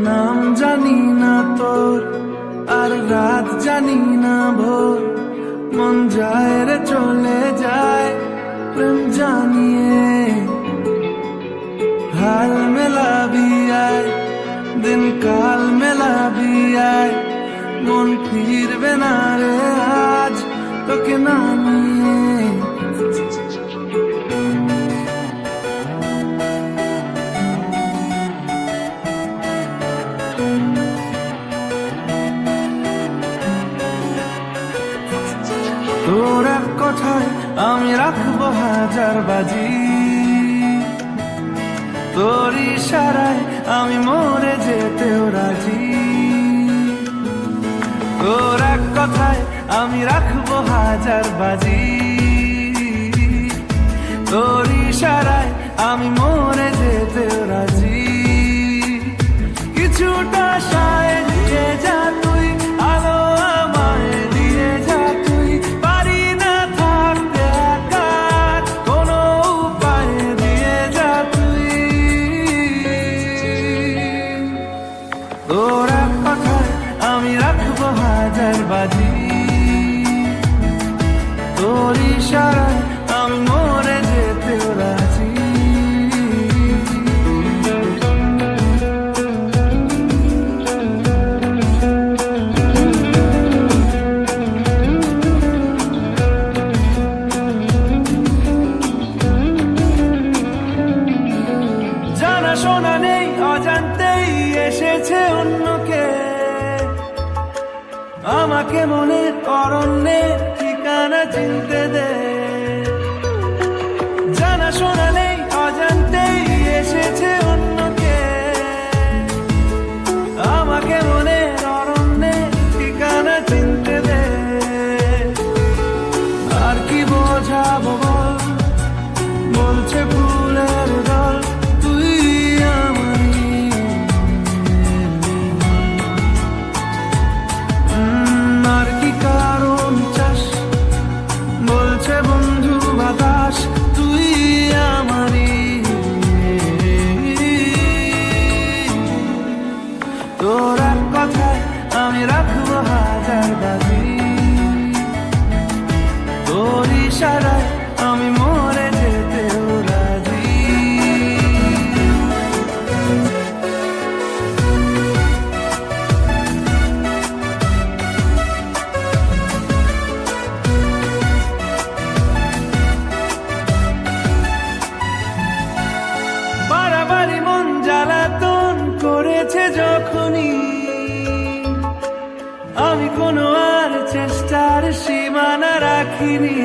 নাম জানি না তোর, আর রাত জানি না ভোর, মন যায় রে চলে যায় প্রেম জানিয়ে। হাল মেলাবি আয়, দিন কাল মেলাবি আয়, মন ফিরবে না রে আজ তোকে না নিয়ে। তোর এক কথায় আমি রাখবো হাজার বাজি, তোর ইশারায় আমি মরে যেতেও রাজি। তোর এক কথায় আমি রাখবো হাজার বাজি, তোর ইশারায় আমি মরে যেতেও রাজি। কিছুটা সায় দিয়ে যা তুই, আলো আমায় দিয়ে যা তুই, পারি না থাকতে একা কোনো উপায় দিয়ে যা তুই। তোর এক কথায় আমি রাখবো হাজার বাজি, তোর ইশারায় আমি মরে যেতেও রাজি। জানা শোনা নেই, অজান্তেই এসেছে অন্যকে, আমাকে মনের অরণ্যের ঠিকানা চিনতে দে। জানা শোনা নেই, অজান্তেই এসেছে অন্যকে, আমাকে মনের অরণ্যের ঠিকানা চিনতে দে। আর কি বোঝাবো বল, বলছে ফুলের দল তুই আমারই। আর কি কারণ চাস, বলছে বন্ধু বাতাস তুই আমারই। তোর এক কথায় আমি রাখবো হাজার বাজি, তোর ইশারায় আমি মরে যেতেও রাজি। বাড়াবাড়ি মন জ্বালাতন করেছে যখনই, আমি কোনো আর চেষ্টার সীমানা রাখিনি।